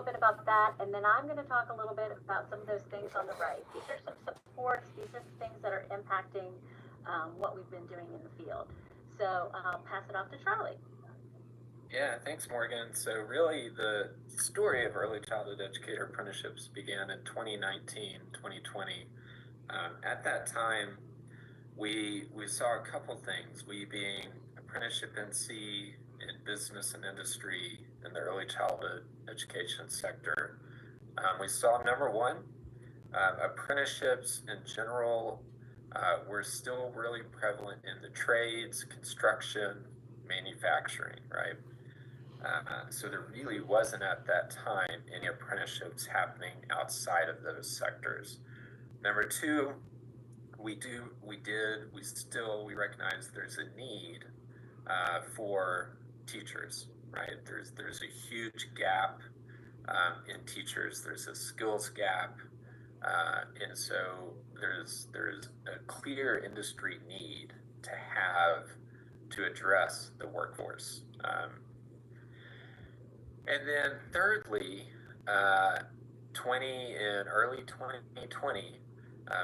little bit about that, and then I'm going to talk a little bit about some of those things on the right. These are some supports. These are the things that are impacting what we've been doing in the field. So I'll pass it off to Charlie. Yeah, thanks, Morgan. So really the story of early childhood educator apprenticeships began in 2019, 2020. At that time, we saw a couple things, we being Apprenticeship NC in business and industry in the early childhood education sector. We saw, number one, apprenticeships in general were still really prevalent in the trades, construction, manufacturing, right? So there really wasn't at that time any apprenticeships happening outside of those sectors. Number two, we recognize there's a need for teachers, right? There's a huge gap in teachers. There's a skills gap, and so there's a clear industry need to address the workforce. And then thirdly, in early 2020,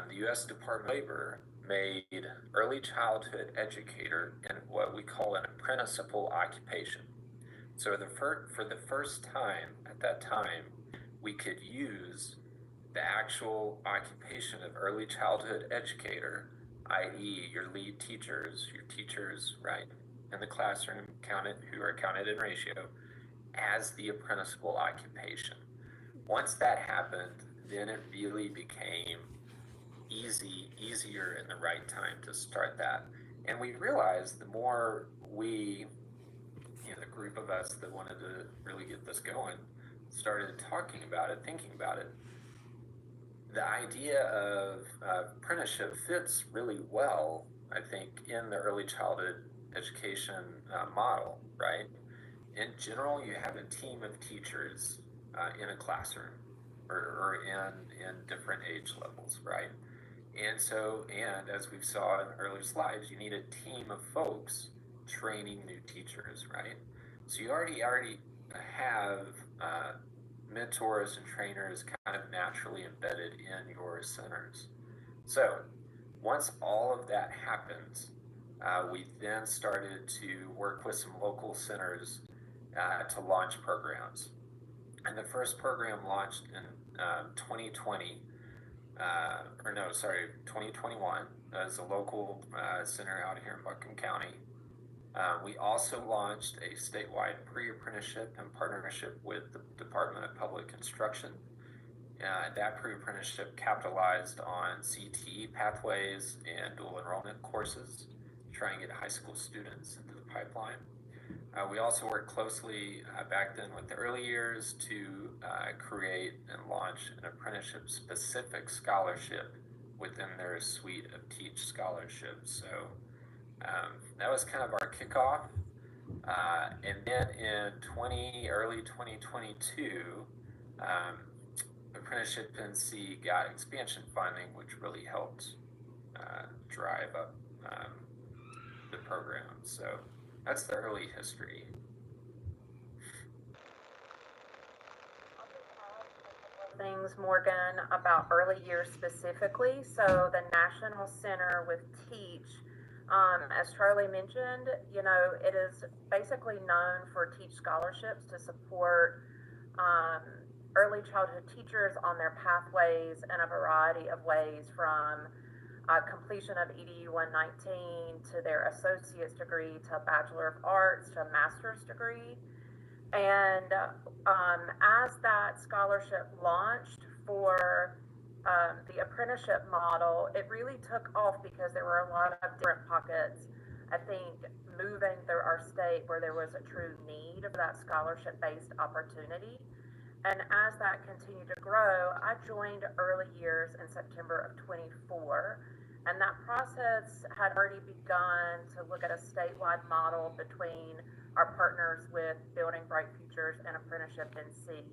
the U.S. Department of Labor made early childhood educator in what we call an apprenticeable occupation. So for the first time at that time, we could use the actual occupation of early childhood educator, i.e. your lead teachers, your teachers, right, in the classroom who are counted in ratio, as the apprenticeable occupation. Once that happened, then it really became easier in the right time to start that. And we realized the more the group of us that wanted to really get this going, started talking about it, thinking about it, the idea of apprenticeship fits really well, I think, in the early childhood education model, right? In general, you have a team of teachers in a classroom or in different age levels, right? And as we saw in earlier slides, you need a team of folks training new teachers, right? So you already have mentors and trainers kind of naturally embedded in your centers. So once all of that happens, we then started to work with some local centers to launch programs. And the first program launched in 2021 as a local center out here in Buncombe County. We also launched a statewide pre-apprenticeship in partnership with the Department of Public Instruction. That pre-apprenticeship capitalized on CTE pathways and dual enrollment courses to try and get high school students into the pipeline. We also worked closely back then with the early years to create and launch an apprenticeship-specific scholarship within their suite of Teach scholarships. So that was kind of our kickoff. And then in early 2022, Apprenticeship NC got expansion funding, which really helped drive up the program. So that's the early history. Things, Morgan, about early years specifically. So the National Center with Teach, as Charlie mentioned, it is basically known for Teach scholarships to support early childhood teachers on their pathways in a variety of ways, from completion of EDU 119 to their associate's degree to Bachelor of Arts to a master's degree. And as that scholarship launched for the apprenticeship model, it really took off because there were a lot of different pockets, I think, moving through our state where there was a true need for that scholarship-based opportunity. And as that continued to grow, I joined early years in September of 24. And that process had already begun to look at a statewide model between our partners with Building Bright Futures and Apprenticeship NC.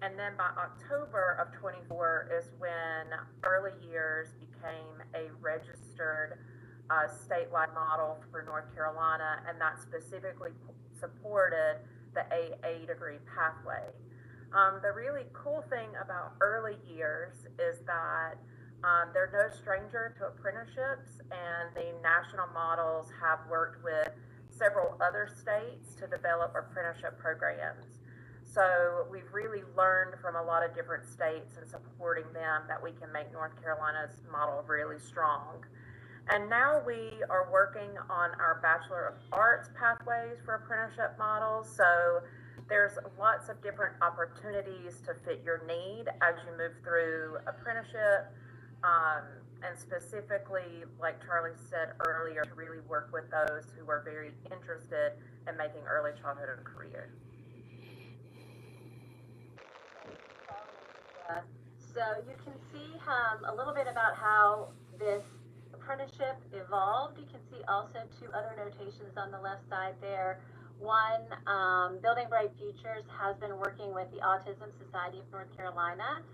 And then by October of 24 is when early years became a registered statewide model for North Carolina, and that specifically supported the AA degree pathway. The really cool thing about early years is that they're no stranger to apprenticeships, and the national models have worked with several other states to develop apprenticeship programs. So we've really learned from a lot of different states and supporting them that we can make North Carolina's model really strong. And now we are working on our Bachelor of Arts pathways for apprenticeship models. So there's lots of different opportunities to fit your need as you move through apprenticeship. And specifically, like Charlie said earlier, to really work with those who are very interested in making early childhood a career. So you can see a little bit about how this apprenticeship evolved. You can see also two other notations on the left side there. One, Building Bright Futures has been working with the Autism Society of North Carolina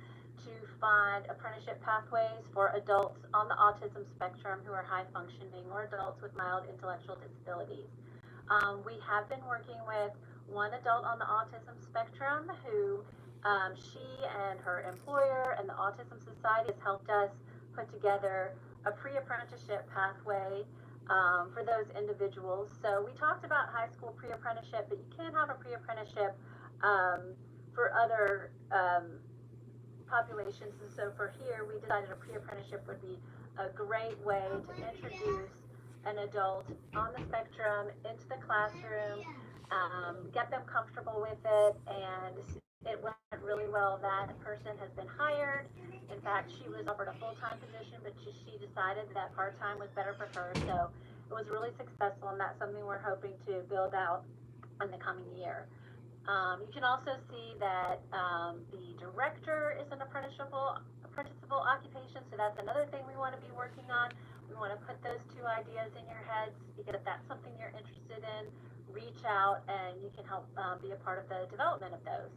to find apprenticeship pathways for adults on the autism spectrum who are high functioning or adults with mild intellectual disabilities. We have been working with one adult on the autism spectrum who she and her employer and the Autism Society has helped us put together a pre-apprenticeship pathway for those individuals. So we talked about high school pre-apprenticeship, but you can have a pre-apprenticeship for other populations. And so for here, we decided a pre-apprenticeship would be a great way to introduce an adult on the spectrum into the classroom, get them comfortable with it, and it went really well. That person has been hired. In fact, she was offered a full-time position, but she decided that part-time was better for her. So it was really successful, and that's something we're hoping to build out in the coming year. You can also see that the director is an apprenticeable occupation, so that's another thing we want to be working on. We want to put those two ideas in your heads, because if that's something you're interested in, reach out and you can help be a part of the development of those.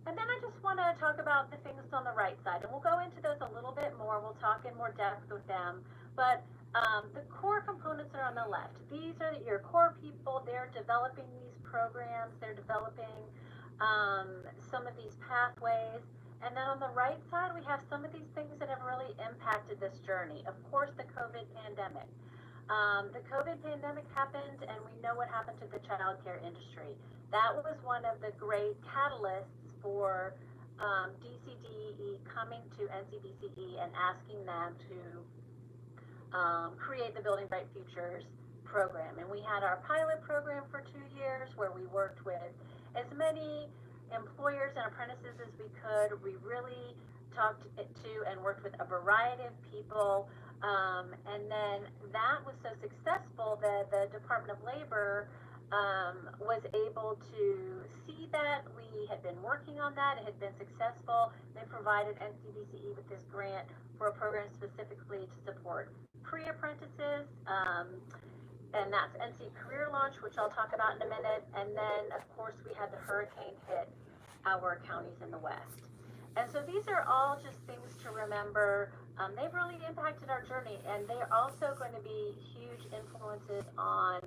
And then I just want to talk about the things on the right side, and we'll go into those a little bit more. We'll talk in more depth with them, but the core components are on the left. These are your core people. They're developing these programs. They're developing some of these pathways. And then on the right side, we have some of these things that have really impacted this journey. Of course, the COVID pandemic. The COVID pandemic happened, and we know what happened to the childcare industry. That was one of the great catalysts for DCDE coming to NCDCE and asking them to create the Building Bright Futures program. And we had our pilot program for 2 years where we worked with as many employers and apprentices as we could. We really talked to and worked with a variety of people. And then that was so successful that the Department of Labor was able to see that we had been working on that. It had been successful. They provided NCDCE with this grant for a program specifically to support pre-apprentices, and that's NC Career Launch, which I'll talk about in a minute. And then, of course, we had the hurricane hit our counties in the West. And so these are all just things to remember. They've really impacted our journey, and they're also going to be huge influences on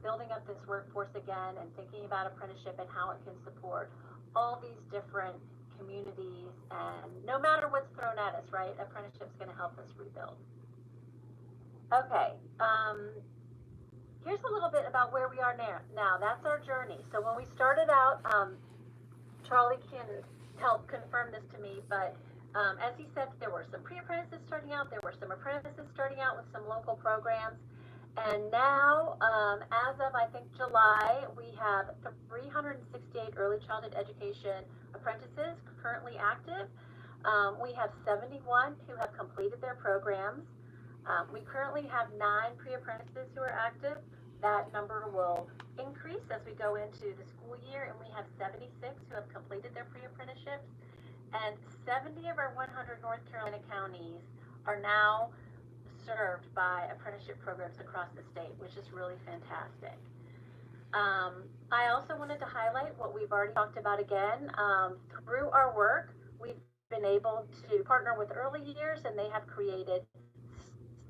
building up this workforce again and thinking about apprenticeship and how it can support all these different communities. And no matter what's thrown at us, right, apprenticeship's going to help us rebuild. Okay, here's a little bit about where we are now. That's our journey. So when we started out, Charlie can help confirm this to me, but as he said, there were some pre-apprentices starting out, there were some apprentices starting out with some local programs, and now, as of, I think, July, we have 368 early childhood education apprentices currently active. We have 71 who have completed their programs. We currently have 9 pre-apprentices who are active. That number will increase as we go into the school year, and we have 76 who have completed their pre-apprenticeships. And 70 of our 100 North Carolina counties are now served by apprenticeship programs across the state, which is really fantastic. I also wanted to highlight what we've already talked about again. Through our work, we've been able to partner with early years, and they have created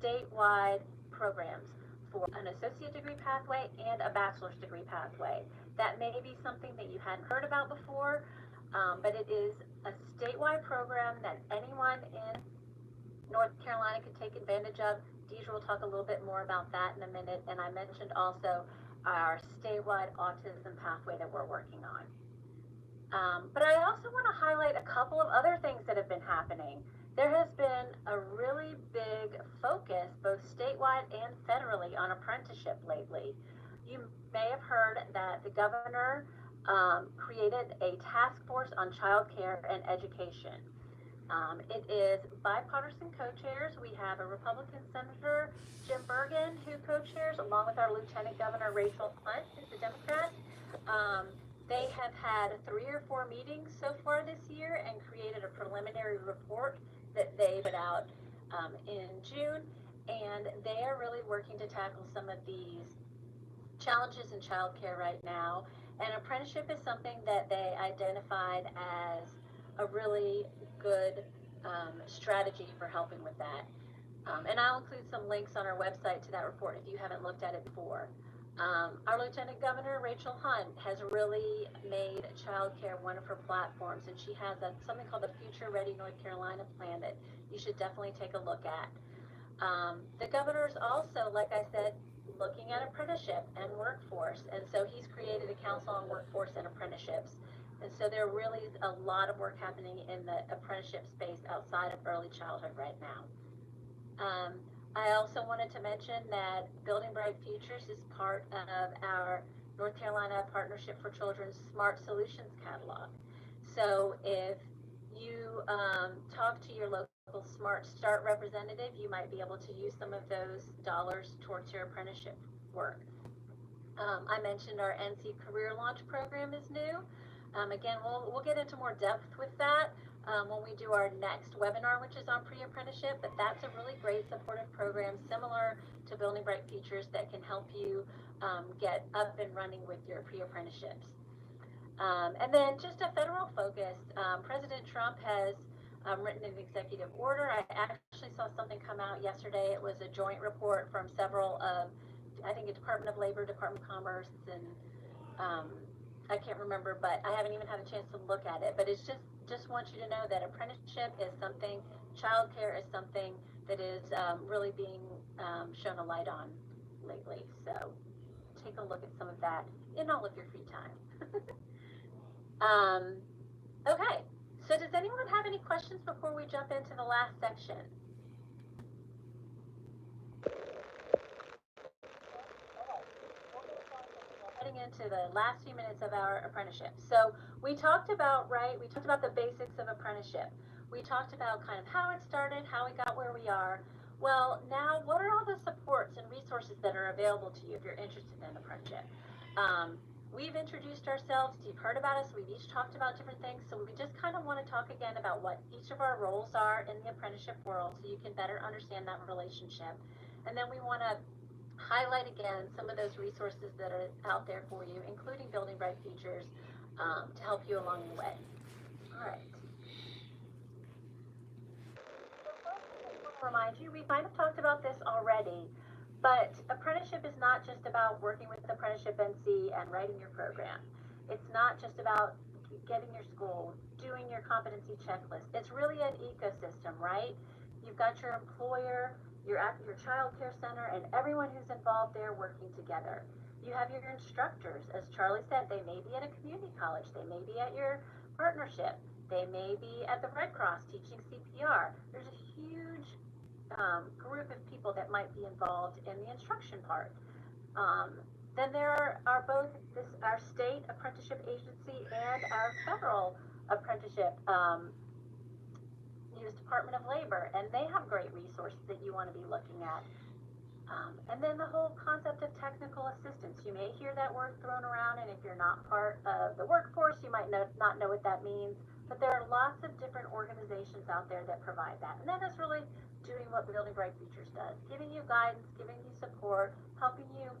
statewide programs for an associate degree pathway and a bachelor's degree pathway that may be something that you hadn't heard about before, but it is a statewide program that anyone in North Carolina could take advantage of. Deidre will talk a little bit more about that in a minute, and I mentioned also our statewide autism pathway that we're working on. But I also want to highlight a couple of other things that have been happening. There has been a really big focus, both statewide and federally, on apprenticeship lately. You may have heard that the governor created a task force on childcare and education. It is bipartisan co-chairs. We have a Republican Senator, Jim Bergen, who co-chairs, along with our Lieutenant Governor, Rachel Hunt, who's a Democrat. They have had 3 or 4 meetings so far this year and created a preliminary report that they put out in June. And they are really working to tackle some of these challenges in childcare right now. And apprenticeship is something that they identified as a really good strategy for helping with that. And I'll include some links on our website to that report if you haven't looked at it before. Our Lieutenant Governor, Rachel Hunt, has really made childcare one of her platforms, and she has something called the Future Ready North Carolina plan that you should definitely take a look at. The governor's also, like I said, looking at apprenticeship and workforce, and so he's created a council on workforce and apprenticeships. And so there really is a lot of work happening in the apprenticeship space outside of early childhood right now. I also wanted to mention that Building Bright Futures is part of our North Carolina Partnership for Children's Smart Solutions Catalog. So if you talk to your local Smart Start representative, you might be able to use some of those dollars towards your apprenticeship work. I mentioned our NC Career Launch program is new. Again, we'll get into more depth with that when we do our next webinar, which is on pre-apprenticeship, but that's a really great supportive program similar to Building Bright Futures that can help you get up and running with your pre-apprenticeships. And then just a federal focus, President Trump has written an executive order. I actually saw something come out yesterday. It was a joint report from several of, I think, the Department of Labor, Department of Commerce, and I can't remember, but I haven't even had a chance to look at it. But it's just want you to know that apprenticeship is something, childcare is something that is really being shown a light on lately. So take a look at some of that in all of your free time. Okay, so does anyone have any questions before we jump into the last section? Heading into the last few minutes of our apprenticeship. So we talked about, we talked about the basics of apprenticeship. We talked about kind of how it started, how we got where we are. Well, now what are all the supports and resources that are available to you if you're interested in apprenticeship? We've introduced ourselves, you've heard about us, we've each talked about different things, so we just kind of want to talk again about what each of our roles are in the apprenticeship world so you can better understand that relationship. And then we want to highlight again some of those resources that are out there for you, including Building Bright Futures, to help you along the way. All right. So first, I want to remind you, we kind of talked about this already, but apprenticeship is not just about working with Apprenticeship NC and writing your program. It's not just about getting your school, doing your competency checklist. It's really an ecosystem, right? You've got your employer, your child care center, and everyone who's involved there working together. You have your instructors. As Charlie said, they may be at a community college. They may be at your partnership. They may be at the Red Cross teaching CPR. There's a huge group of people that might be involved in the instruction part. Then there are both our state apprenticeship agency and our federal apprenticeship U.S. Department of Labor, and they have great resources that you want to be looking at. And then the whole concept of technical assistance. You may hear that word thrown around, and if you're not part of the workforce, you might not know what that means, but there are lots of different organizations out there that provide that. And that is really doing what Building Bright Futures does, giving you guidance, giving you support, helping you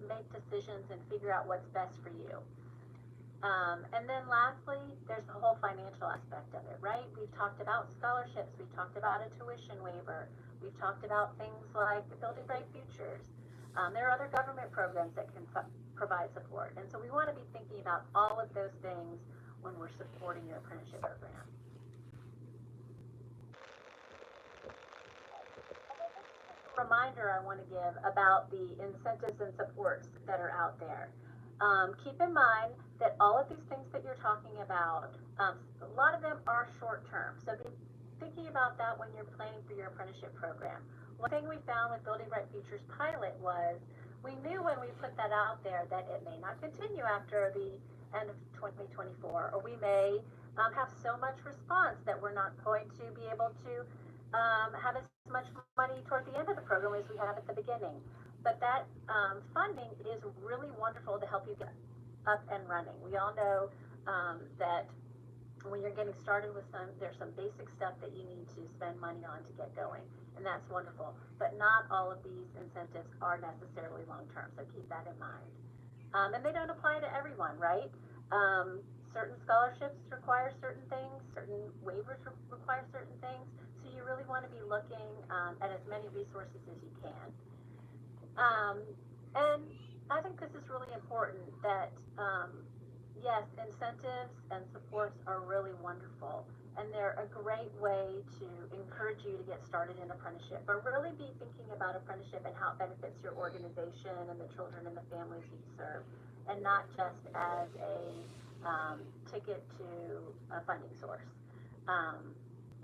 make decisions and figure out what's best for you. And then lastly, there's the whole financial aspect of it, right? We've talked about scholarships, we've talked about a tuition waiver, we've talked about things like the Building Bright Futures. There are other government programs that can provide support. And so we want to be thinking about all of those things when we're supporting your apprenticeship program. Reminder I want to give about the incentives and supports that are out there. Keep in mind that all of these things that you're talking about, a lot of them are short term. So be thinking about that when you're planning for your apprenticeship program. One thing we found with Building Bright Futures pilot was we knew when we put that out there that it may not continue after the end of 2024, or we may have so much response that we're not going to be able to have as much money toward the end of the program as we have at the beginning. But that funding is really wonderful to help you get up and running. We all know that when you're getting started with there's some basic stuff that you need to spend money on to get going, and that's wonderful. But not all of these incentives are necessarily long-term, so keep that in mind. And they don't apply to everyone, right? Certain scholarships require certain things, certain waivers require certain things, so you really want to be looking at as many resources as you can. And I think this is really important that, yes, incentives and supports are really wonderful, and they're a great way to encourage you to get started in apprenticeship, but really be thinking about apprenticeship and how it benefits your organization and the children and the families you serve, and not just as a ticket to a funding source.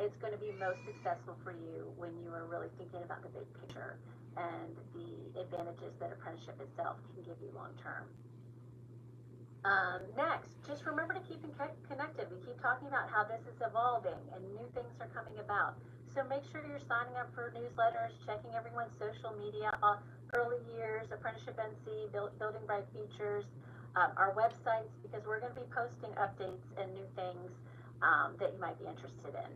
It's going to be most successful for you when you are really thinking about the big picture and the advantages that apprenticeship itself can give you long term. Next, just remember to keep connected. We keep talking about how this is evolving and new things are coming about. So make sure you're signing up for newsletters, checking everyone's social media, early years, Apprenticeship NC, Building Bright Futures, our websites, because we're going to be posting updates and new things that you might be interested in.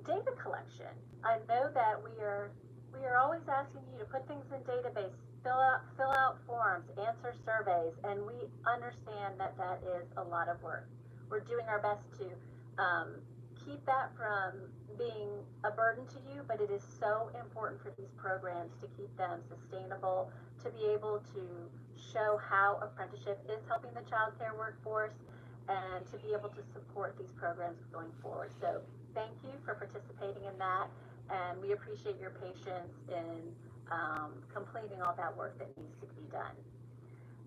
Data collection. I know that we are always asking you to put things in database, fill out forms, answer surveys, and we understand that that is a lot of work. We're doing our best to keep that from being a burden to you, but it is so important for these programs to keep them sustainable, to be able to show how apprenticeship is helping the child care workforce, and to be able to support these programs going forward. So thank you for participating in that, and we appreciate your patience in completing all that work that needs to be done.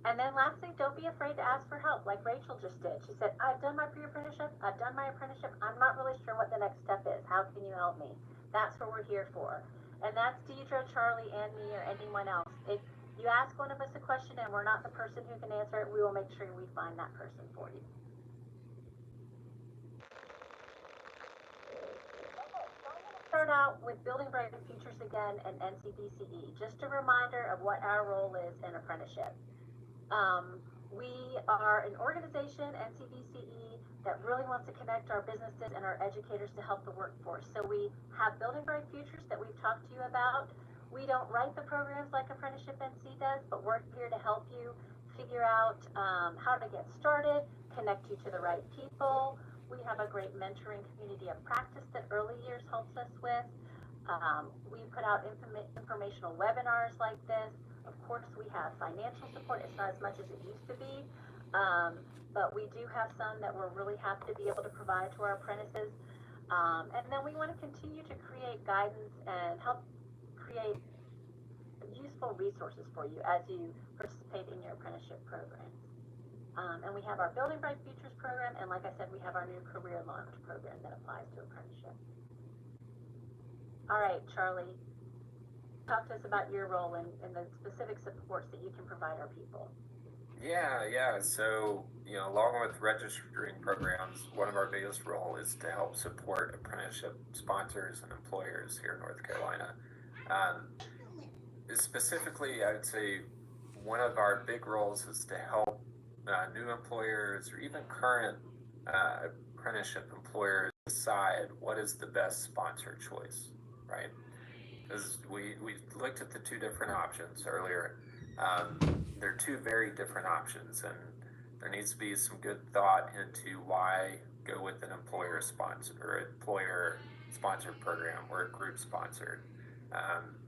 And then lastly, don't be afraid to ask for help, like Rachel just did. She said, I've done my pre-apprenticeship, I've done my apprenticeship, I'm not really sure what the next step is. How can you help me? That's what we're here for. And that's Deidre, Charlie, and me, or anyone else. If you ask one of us a question and we're not the person who can answer it, we will make sure we find that person for you. Start out with Building Bright Futures again and NCBCE. Just a reminder of what our role is in apprenticeship. We are an organization, NCBCE, that really wants to connect our businesses and our educators to help the workforce. So we have Building Bright Futures that we've talked to you about. We don't write the programs like Apprenticeship NC does, but we're here to help you figure out how to get started, connect you to the right people. We have a great mentoring community of practice that Early Years helps us with. We put out informational webinars like this. Of course, we have financial support. It's not as much as it used to be, but we do have some that we're really happy to be able to provide to our apprentices. And then we want to continue to create guidance and help create useful resources for you as you participate in your apprenticeship programs. And we have our Building Bright Futures program, and like I said, we have our new Career Launch program that applies to apprenticeship. All right, Charlie, talk to us about your role in the specific supports that you can provide our people. Yeah. So, along with registering programs, one of our biggest role is to help support apprenticeship sponsors and employers here in North Carolina. Specifically, I would say one of our big roles is to help new employers or even current apprenticeship employers decide what is the best sponsor choice, right? Because we looked at the two different options earlier. They're two very different options, and there needs to be some good thought into why go with an employer sponsored program or a group sponsored.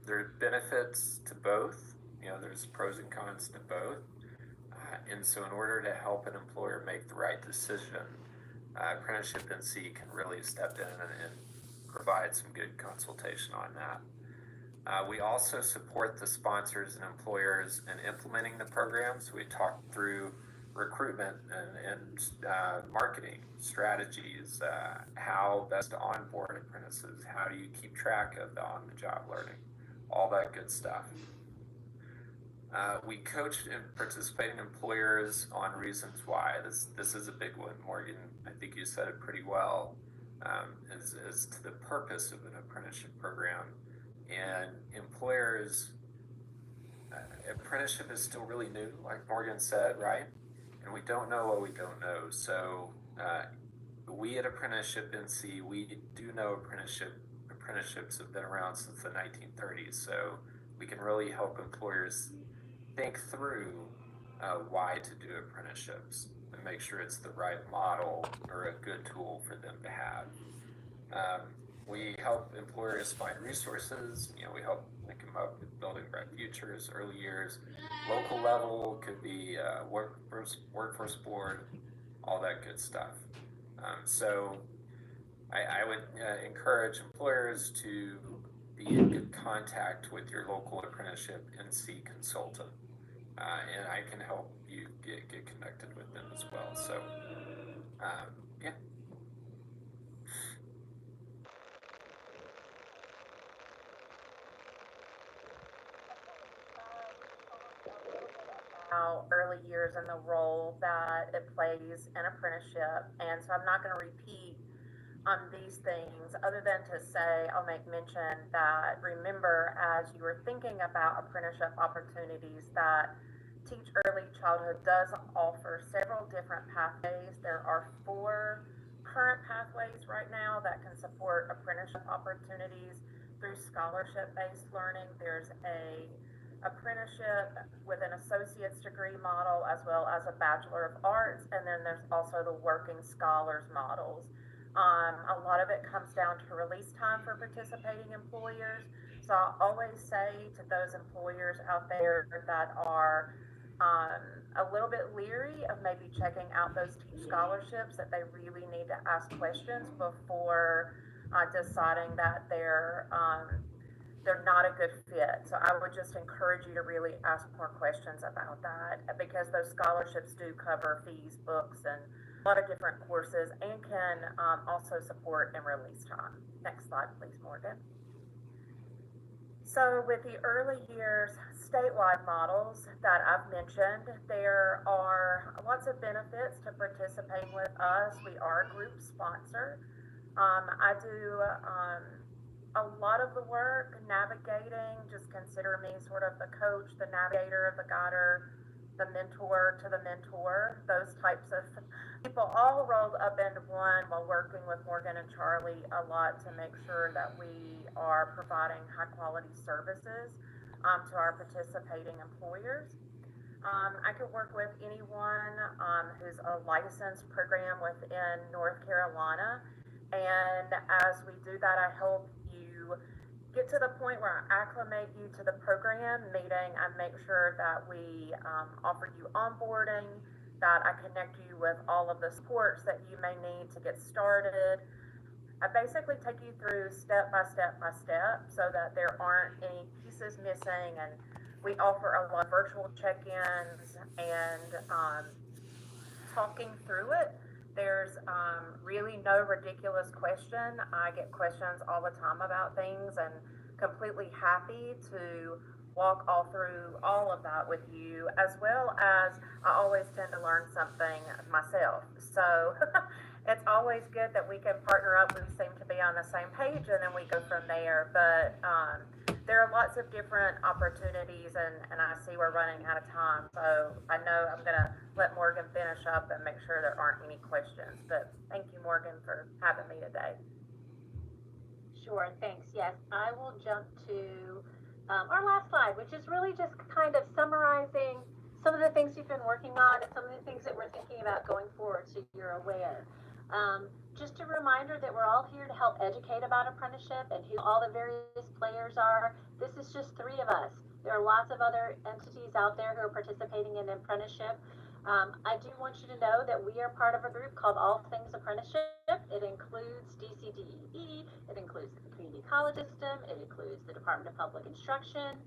There are benefits to both. there's pros and cons to both. And so in order to help an employer make the right decision, Apprenticeship NC can really step in and provide some good consultation on that. We also support the sponsors and employers in implementing the programs. We talk through recruitment and marketing strategies, how best to onboard apprentices, how do you keep track of the on-the-job learning, all that good stuff. We coach and participating employers on reasons why. This is a big one, Morgan. I think you said it pretty well, as to the purpose of an apprenticeship program. And employers, apprenticeship is still really new, like Morgan said, right? And we don't know what we don't know. So we at Apprenticeship NC, we do know apprenticeships have been around since the 1930s. So we can really help employers think through why to do apprenticeships and make sure it's the right model or a good tool for them to have. We help employers find resources. We help link them up with Building Bright Futures, early years. Local level could be workforce board, all that good stuff. So I would encourage employers to be in good contact with your local Apprenticeship NC consultant. And I can help you get connected with them as well. So, yeah. Early years and the role that it plays in apprenticeship, and so I'm not going to repeat on these things other than to say I'll make mention that remember, as you were thinking about apprenticeship opportunities, that Teach Early Childhood does offer several different pathways. There are 4 current pathways right now that can support apprenticeship opportunities through scholarship-based learning. There's a apprenticeship with an associate's degree model as well as a Bachelor of Arts, and then there's also the working scholars models. A lot of it comes down to release time for participating employers. So I always say to those employers out there that are a little bit leery of maybe checking out those Teach scholarships, that they really need to ask questions before deciding that they're not a good fit. So I would just encourage you to really ask more questions about that, because those scholarships do cover fees, books, and a lot of different courses, and can also support in release time. Next slide, please, Morgan. So with the early years statewide models that I've mentioned, there are lots of benefits to participating with us. We are a group sponsor. I do a lot of the work navigating. Just consider me sort of the coach, the navigator, the guider, the mentor to the mentor, those types of people all rolled up into one, while working with Morgan and Charlie a lot to make sure that we are providing high quality services to our participating employers. I could work with anyone who's a licensed program within North Carolina, and as we do that, I help you get to the point where I acclimate you to the program, meaning I make sure that we offer you onboarding, that I connect you with all of the supports that you may need to get started. I basically take you through step by step by step so that there aren't any pieces missing, and we offer a lot of virtual check-ins and talking through it. There's really no ridiculous question. I get questions all the time about things, and completely happy to walk all through all of that with you, as well as I always tend to learn something myself. So it's always good that we can partner up. We seem to be on the same page, and then we go from there. But there are lots of different opportunities, and I see we're running out of time. So I know I'm going to let Morgan finish up and make sure there aren't any questions. But thank you, Morgan, for having me today. Sure, thanks. Yes, I will jump to our last slide, which is really just kind of summarizing some of the things you've been working on and some of the things that we're thinking about going forward, so you're aware. Just a reminder that we're all here to help educate about apprenticeship and who all the various players are. This is just 3 of us. There are lots of other entities out there who are participating in apprenticeship. I do want you to know that we are part of a group called All Things Apprenticeship. It includes DCDEE, it includes the community college system, it includes the Department of Public Instruction.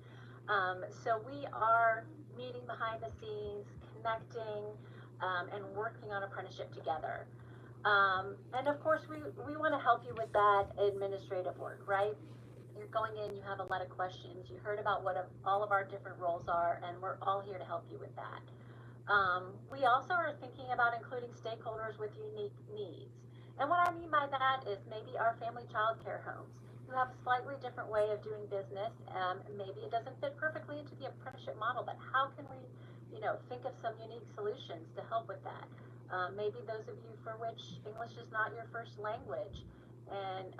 So we are meeting behind the scenes, connecting, and working on apprenticeship together. And of course, we want to help you with that administrative work, right? You're going in, you have a lot of questions, you heard about what all of our different roles are, and we're all here to help you with that. We also are thinking about including stakeholders with unique needs. And what I mean by that is maybe our family child care homes who have a slightly different way of doing business. Maybe it doesn't fit perfectly into the apprenticeship model, but how can we, think of some unique solutions to help with that? Maybe those of you for which English is not your first language, and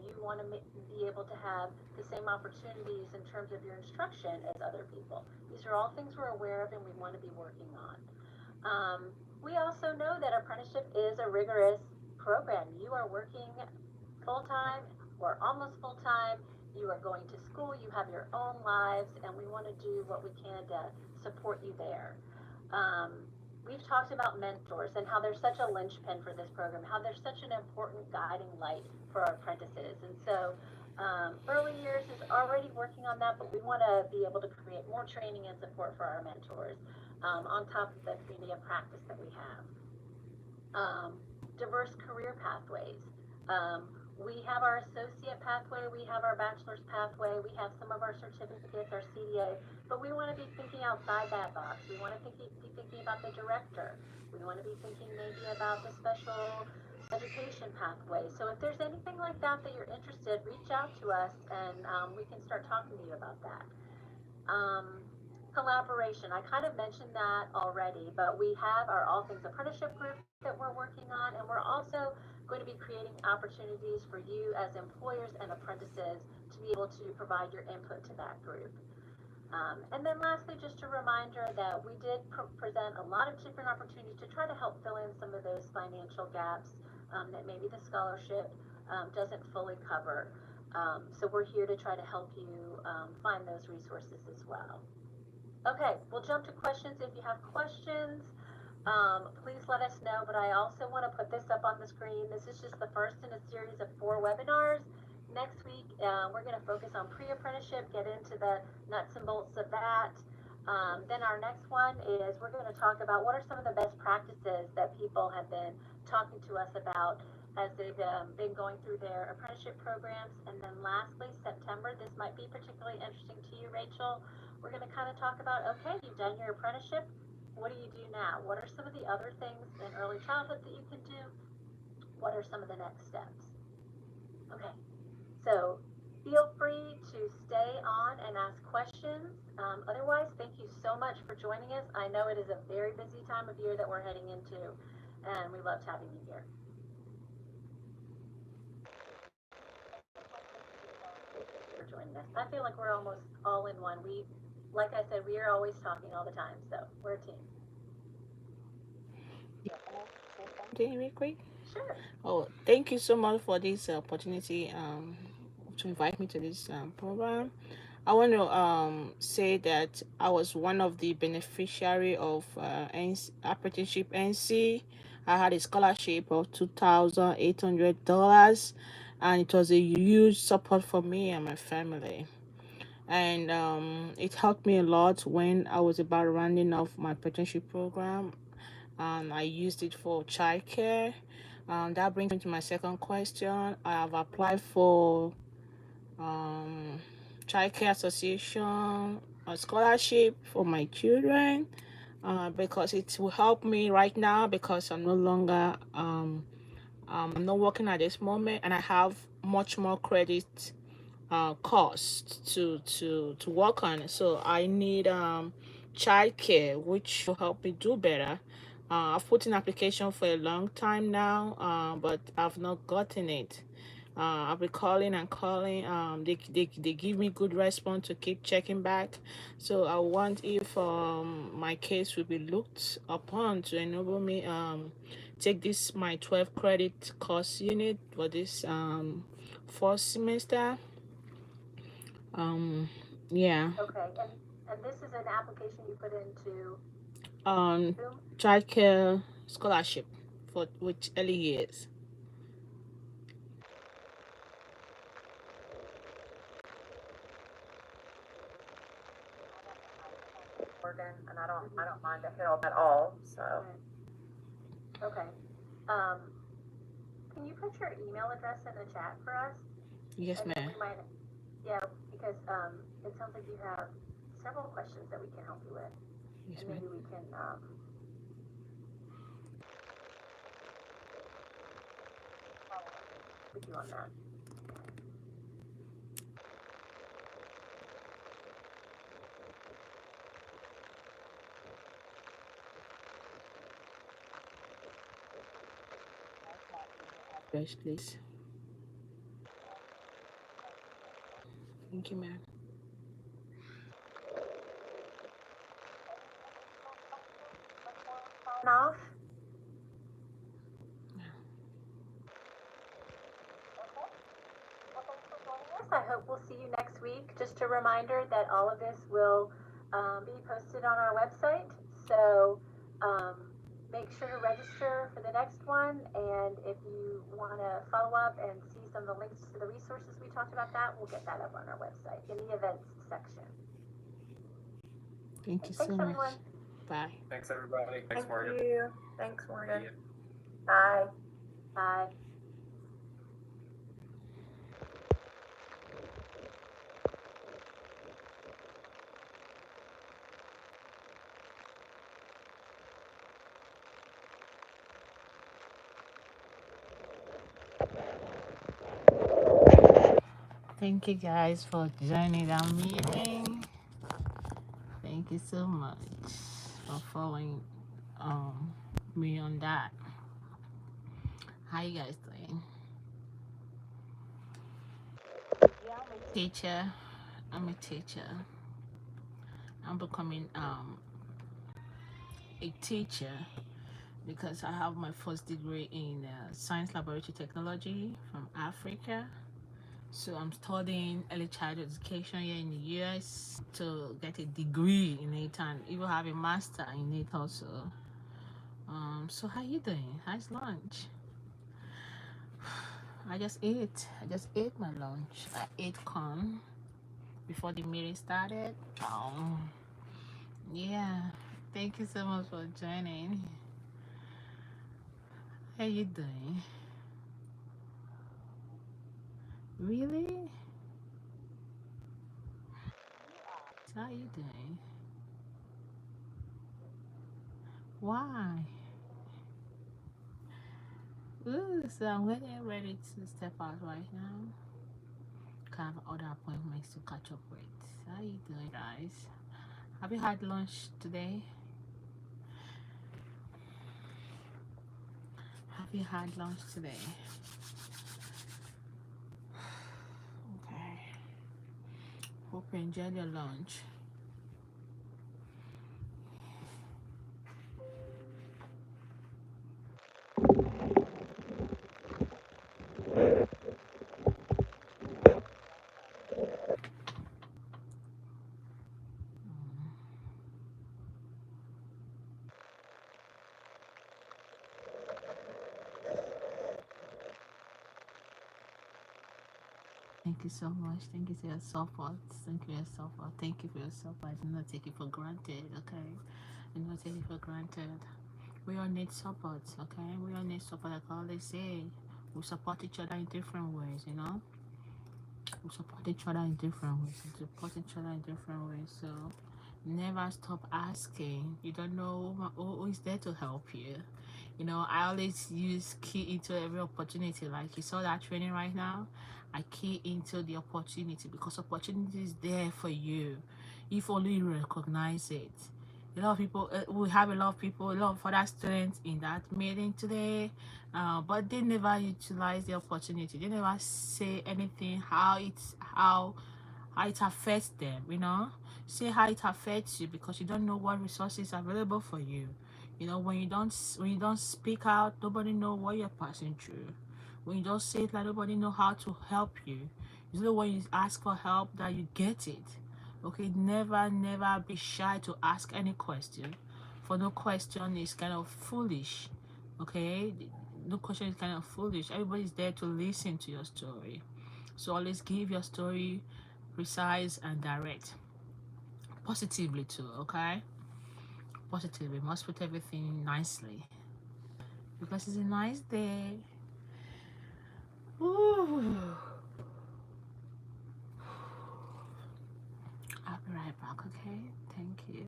you want to be able to have the same opportunities in terms of your instruction as other people. These are all things we're aware of and we want to be working on. We also know that apprenticeship is a rigorous program. You are working full-time or almost full-time. You are going to school, you have your own lives, and we want to do what we can to support you there. We've talked about mentors and how they're such a linchpin for this program, how they're such an important guiding light for our apprentices. And so early years is already working on that, but we want to be able to create more training and support for our mentors on top of the community of practice that we have. Diverse career pathways. We have our associate pathway, we have our bachelor's pathway, we have some of our certificates, our CDA, but we want to be thinking outside that box. We want to be thinking about the director. We want to be thinking maybe about the special education pathway. So if there's anything like that that you're interested, reach out to us and we can start talking to you about that. Collaboration, I kind of mentioned that already, but we have our All Things Apprenticeship group that we're working on, and we're also going to be creating opportunities for you as employers and apprentices to be able to provide your input to that group. And then lastly, just a reminder that we did present a lot of different opportunities to try to help fill in some of those financial gaps that maybe the scholarship doesn't fully cover. So we're here to try to help you find those resources as well. Okay, we'll jump to questions. If you have questions, please let us know, but I also want to put this up on the screen. This is just the first in a series of 4 webinars. Next week, we're going to focus on pre-apprenticeship, get into the nuts and bolts of that. Then our next one is we're going to talk about what are some of the best practices that people have been talking to us about as they've been going through their apprenticeship programs. And then lastly, September, this might be particularly interesting to you, Rachel. We're going to kind of talk about, okay, you've done your apprenticeship. What do you do now? What are some of the other things in early childhood that you can do? What are some of the next steps? Okay, so feel free to stay on and ask questions. Otherwise, thank you so much for joining us. I know it is a very busy time of year that we're heading into, and we loved having you here. For joining us. I feel like we're almost all in one. Like I said, we are always talking all the time, so we're a team. Something real quick. Sure. Oh, thank you so much for this opportunity to invite me to this program. I want to say that I was one of the beneficiary of apprenticeship NC. I had a scholarship of $2,800, and it was a huge support for me and my family. And it helped me a lot when I was about rounding off my apprenticeship program. I used it for childcare. That brings me to my second question. I have applied for childcare association a scholarship for my children because it will help me right now because I'm no longer I'm not working at this moment, and I have much more credit cost to work on. So I need childcare, which will help me do better. I've put in application for a long time now, but I've not gotten it. I've been calling and calling. They give me good response to keep checking back. So I want if my case will be looked upon to enable me take this my 12 credit course unit for this first semester. Yeah. Okay, and this is an application you put into Um, Zoom? childcare scholarship for with early years. Morgan, and I don't mind the help at all, so. Right. Okay. Can you put your email address in the chat for us? Yes, And then ma'am. we might, yeah, because, it sounds like you have several questions that we can help you with. Yes, And ma'am. maybe we can, with you on that. Yes, please. Thank you, ma'am. Off? Yes, I hope we'll see you next week. Just a reminder that all of this will be posted on our website. So make sure to register for the next one. And if you want to follow up and see some of the links to the resources we talked about, that we'll get that up on our website in the events section. Thank you Thanks, so much. everyone. Bye. Thanks, everybody. Thanks, Thank Morgan. you. Thanks, Morgan. See ya. Bye. Bye. Thank you guys for joining our meeting. Thank you so much for following me on that. How you guys doing? Teacher. I'm a teacher. I'm becoming a teacher because I have my first degree in science laboratory technology from Africa. So I'm studying early childhood education here in the US to get a degree in it and even have a master in it also. So how you doing? How's lunch? I just ate. I just ate my lunch. I ate corn before the meeting started. Yeah. Thank you so much for joining. How you doing? Really? How you doing? Why? Ooh, so I'm getting ready to step out right now. I have other appointments to catch up with. How you doing, guys? Have you had lunch today? Have you had lunch today? Okay. Hope you enjoyed your lunch. Thank you so much. Thank you for your support. Thank you for your support. Thank you for your support. I do not take it for granted, okay? I do not take it for granted. We all need support, okay? We all need support, like I always say. We support each other in different ways, you know? We support each other in different ways. We support each other in different ways. So never stop asking. You don't know who is there to help you. You know, I always use key into every opportunity. Like you saw that training right now, I key into the opportunity because opportunity is there for you if only you recognize it. A lot of people, we have a lot of people, a lot of other students in that meeting today, but they never utilize the opportunity. They never say anything how it affects them, you know. Say how it affects you because you don't know what resources are available for you. You know, when you don't speak out, nobody know what you're passing through. When you don't say it, like nobody know how to help you. It's only when you ask for help that you get it. Okay, never be shy to ask any question. For no question is kind of foolish. Okay, no question is kind of foolish. Everybody's there to listen to your story. So always give your story precise and direct. Positively too, okay? Positively. Must put everything nicely. Because it's a nice day. Ooh. I'll be right back, okay? Thank you.